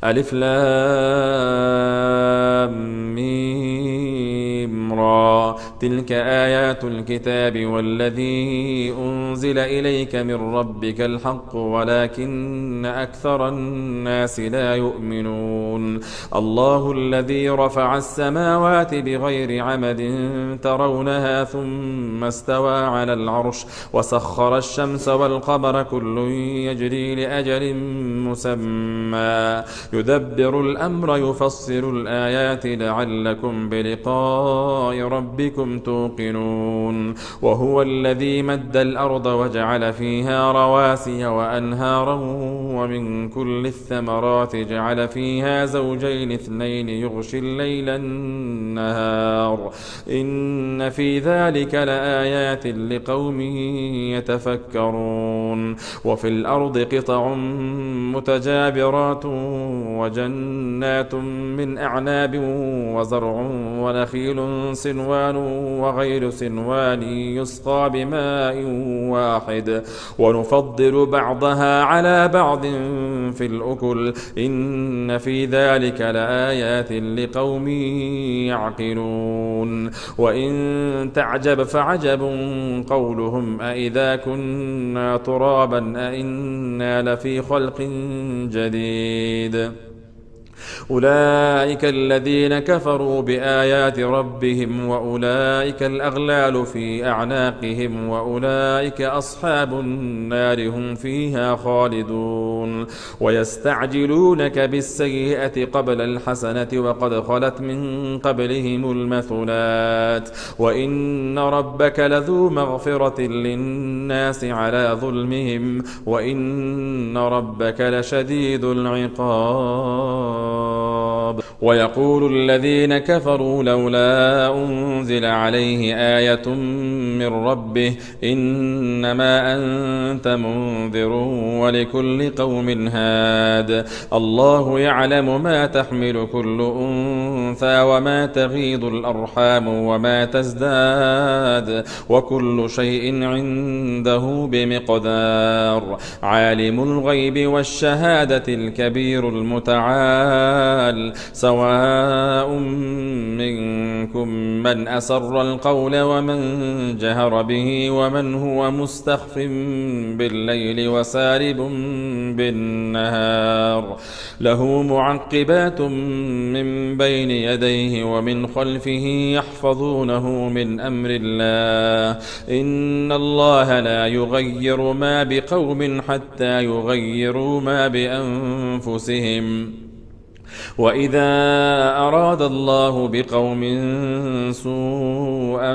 ألف لام ميم را تلك آيات الكتاب والذي أنزل إليك من ربك الحق ولكن أكثر الناس لا يؤمنون الله الذي رفع السماوات بغير عمد ترونها ثم استوى على العرش وسخر الشمس والقمر كل يجري لأجل مسمى يدبر الأمر يفصل الآيات لعلكم بلقاء ربكم توقنون وهو الذي مد الأرض وجعل فيها رواسي وأنهارا ومن كل الثمرات جعل فيها زوجين اثنين يغشي الليل النهار إن في ذلك لآيات لقوم يتفكرون وفي الأرض قطع متجابرات وجنات من أعناب وزرع ونخيل صنوان وغير صنوان يسقى بماء واحد ونفضل بعضها على بعض في الأكل إن في ذلك لآيات لقوم يعقلون وإن تعجب فعجب قولهم أإذا كنا ترابا أإنا لفي خلق جديد أولئك الذين كفروا بآيات ربهم وأولئك الأغلال في أعناقهم وأولئك أصحاب النار هم فيها خالدون ويستعجلونك بالسيئة قبل الحسنة وقد خلت من قبلهم المثلات وإن ربك لذو مغفرة للناس على ظلمهم وإن ربك لشديد العقاب ويقول الذين كفروا لولا أنزل عليه آية من ربه إنما أنت منذر ولكل قوم هاد الله يعلم ما تحمل كل أنثى وما تغيض الأرحام وما تزداد وكل شيء عنده بمقدار عالم الغيب والشهادة الكبير المتعال سواء منكم من أسر القول ومن جهر به ومن هو مستخف بالليل وسارب بالنهار له معقبات من بين يديه ومن خلفه يحفظونه من أمر الله إن الله لا يغير ما بقوم حتى يغيروا ما بأنفسهم وإذا أراد الله بقوم سوءا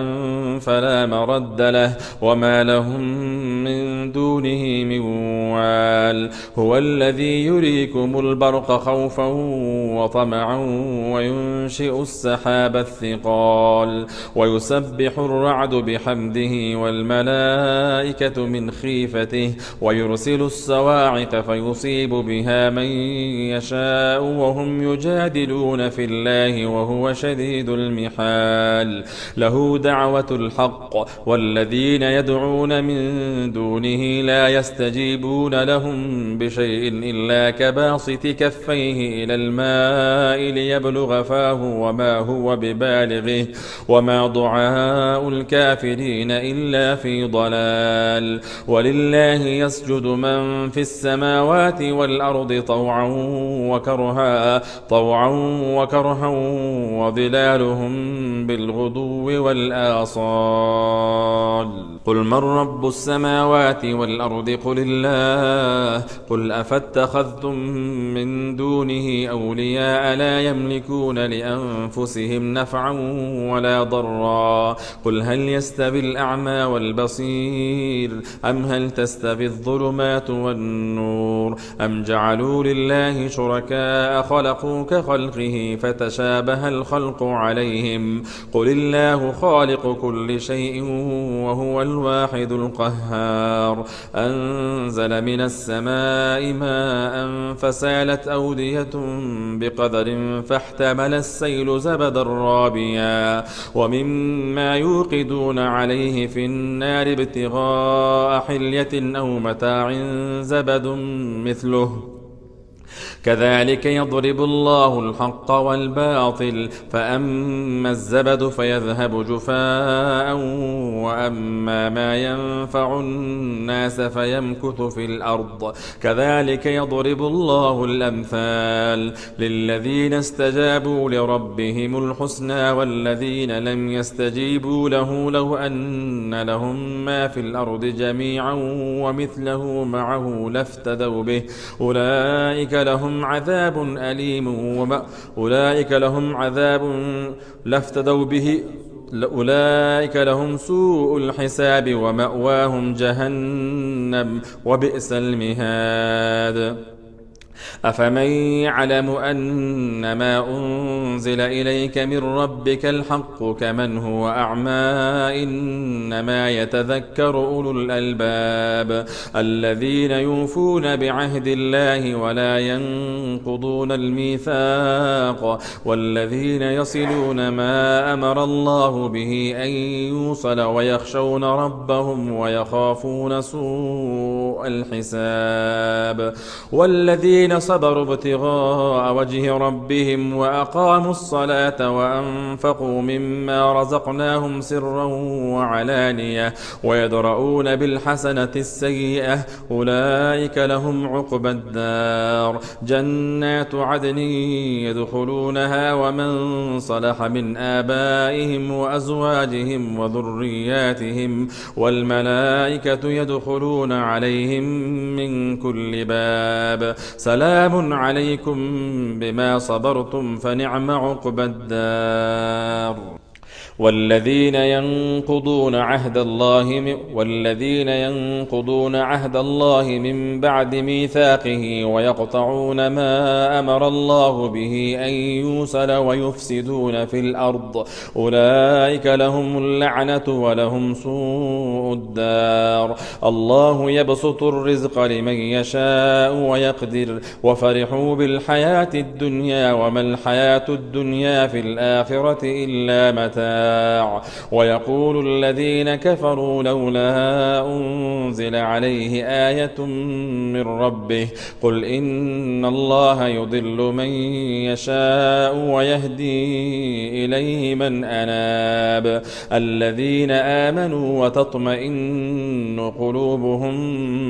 فلا مرد له وما لهم من دونه من وال هو الذي يريكم البرق خوفا وطمعا وينشئ السحاب الثقال ويسبح الرعد بحمده والملائكة من خيفته ويرسل الصواعق فيصيب بها من يشاء وهم يجادلون في الله وهو شديد المحال له دعوة الحق والذين يدعون من دونه لا يستجيبون لهم بشيء إلا كباسط كفيه إلى الماء ليبلغ فاه وما هو ببالغه وما دعاء الكافرين إلا في ضلال ولله يسجد من في السماوات والأرض طوعا وكرها وظلالهم بالغدو والآصال قل من رب السماوات والأرض قل الله قل أفاتخذتم من دونه أولياء لا يملكون لأنفسهم نفعا ولا ضرا قل هل يستوي الأعمى والبصير أم هل تستوي الظلمات والنور أم جعلوا لله شركاء خلقوا كخلقه فتشابه الخلق عليهم قل الله خالق كل شيء وهو الواحد القهار أنزل من السماء ماء فسالت أودية بقدر فاحتمل السيل زبدا رابيا ومما يوقدون عليه في النار ابتغاء حلية أو متاع زبد مثله كذلك يضرب الله الحق والباطل فأما الزبد فيذهب جفاء وأما ما ينفع الناس فيمكث في الأرض كذلك يضرب الله الأمثال للذين استجابوا لربهم الحسنى والذين لم يستجيبوا له لو أن لهم ما في الأرض جميعا ومثله معه لافتدوا به أولئك لهم عذاب أليم أولئك لهم عذاب لافتدوا به أولئك لهم سوء الحساب ومأواهم جهنم وبئس المهاد أفمن يعلم أن ما أنزل إليك من ربك الحق كمن هو أعمى إنما يتذكر أولو الألباب الذين يوفون بعهد الله ولا ينقضون الميثاق والذين يصلون ما أمر الله به أن يوصل ويخشون ربهم ويخافون سوء الحساب والذين صبروا ابتغاء وجه ربهم وأقاموا الصلاة وأنفقوا مما رزقناهم سرا وعلانية ويدرؤون بالحسنة السيئة أولئك لهم عقبى الدار جنات عدن يدخلونها ومن صلح من آبائهم وأزواجهم وذرياتهم والملائكة يدخلون عليهم من كل باب سلام عليكم بما صبرتم فنعم عقبى الدار والذين ينقضون عهد الله من بعد ميثاقه ويقطعون ما أمر الله به أن يوصل ويفسدون في الأرض أولئك لهم اللعنة ولهم سوء الدار الله يبسط الرزق لمن يشاء ويقدر وفرحوا بالحياة الدنيا وما الحياة الدنيا في الآخرة إلا متاع ويقول الذين كفروا لولا أنزل عليه آية من ربه قل إن الله يضل من يشاء ويهدي إليه من أناب الذين آمنوا وتطمئن قلوبهم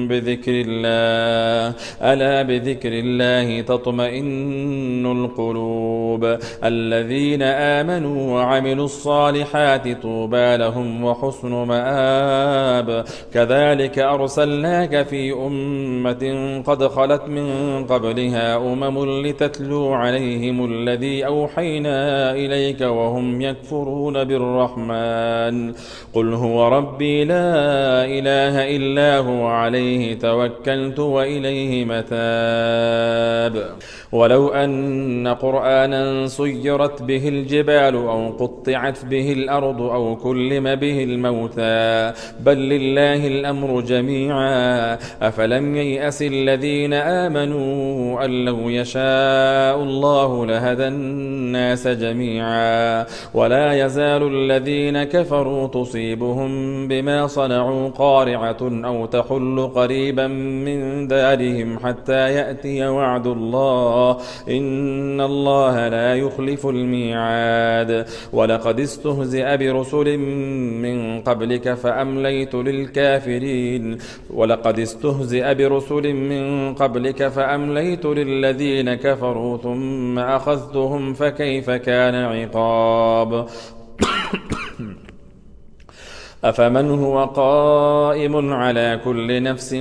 بذكر الله ألا بذكر الله تطمئن القلوب الذين آمنوا وعملوا الصالحات طوبى لهم وحسن مآب كذلك أرسلناك في أمة قد خلت من قبلها لتتلو عليهم الذي أوحينا إليك وهم يكفرون بالرحمن قل هو ربي لا إله إلا هو عليه توكلت وإليه متاب ولو أن قرآنا سيرت به الجبال أو قطعت به الأرض أو كلم به الموتى بل لله الأمر جميعا أفلم ييأس الذين آمنوا أن لو يشاء الله لهدى الناس جميعا ولا يزال الذين كفروا تصيبهم بما صنعوا قارعة أو تحل قريبا من دارهم حتى يأتي وعد الله إن الله لا يخلف الميعاد ولقد استهزئ برسل من قبلك فأمليت للذين كفروا ثم أخذتهم فكيف كان عقاب أفمن هو قائم على كل نفس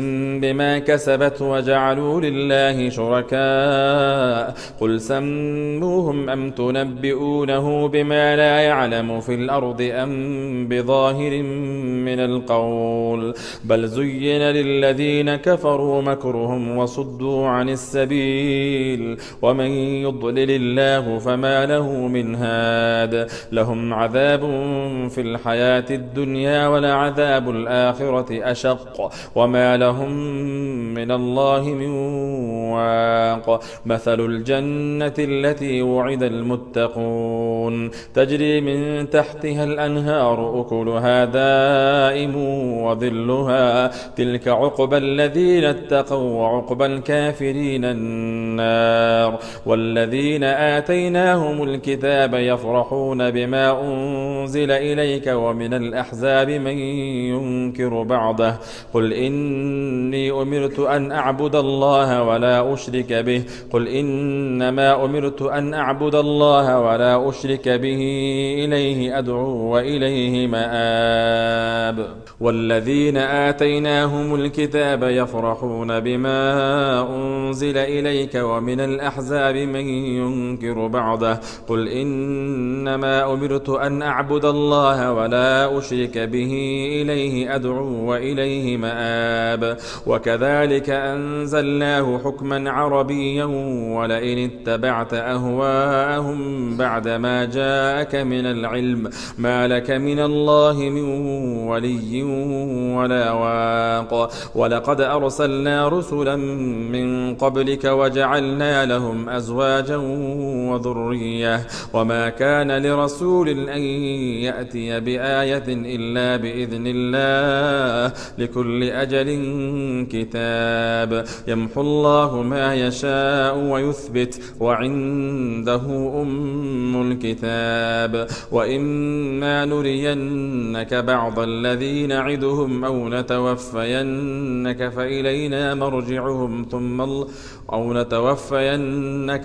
بما كسبت وجعلوا لله شركاء قل سموهم أم تنبئونه بما لا يعلم في الأرض أم بظاهر من القول بل زين للذين كفروا مكرهم وصدوا عن السبيل ومن يضلل الله فما له من هاد لهم عذاب في الحياة الدنيا ولعذاب الآخرة أشق وما لهم من الله من واق الواق مثل الجنة التي وعد المتقون تجري من تحتها الأنهار أكلها دائم وظلها تلك عقبى الذين اتقوا وعقبى الكافرين النار والذين آتيناهم الكتاب يفرحون بما أنزل إليك ومن الأحزاب من ينكر بعضه قل إني أمرت أن أعبد الله ولا أشرك به قل إنما أمرت أن أعبد الله ولا أشرك به إليه أدعو وإليه مآب والذين آتيناهم الكتاب يفرحون بما أنزل إليك ومن الأحزاب من ينكر بعضه قل إنما أمرت أن أعبد الله ولا أشرك به إليه أدعو وإليه مآب وكذلك أنزلناه حكما عربيا ولئن اتبعت أهواءهم بعدما جاءك من العلم ما لك من الله من ولي ولا واق ولقد أرسلنا رسلا من قبلك وجعلنا لهم أزواجا وذرية وما كان لرسول أن يأتي بآية إلا بإذن الله لكل أجل كتاب يمحو الله ما يشاء ويثبت وعنده أم الكتاب وإما نرينك بعض الذين نعدهم أو نتوفينك فإلينا مرجعهم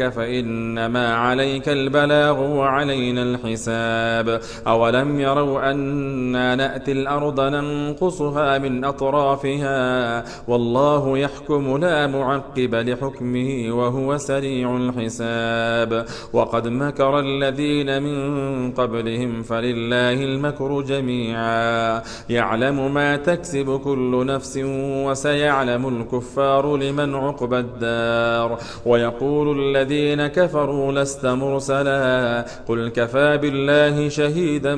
فإنما عليك البلاغ وعلينا الحساب أولم يروا أنا نأتي الأرض ننقصها من أطرافها والله يحكم لا معقب لحكمه وهو سريع الحساب وقد مكر الذين من قبلهم فلله المكر جميعا يعلم ما تكسب كل نفس وسيعلم الكفار لمن عقبى الدار ويقول الذين كفروا لست مرسلا قل كفى بالله شهيدا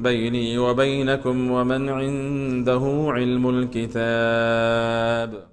بيني وبينكم ومن عنده علم الكتاب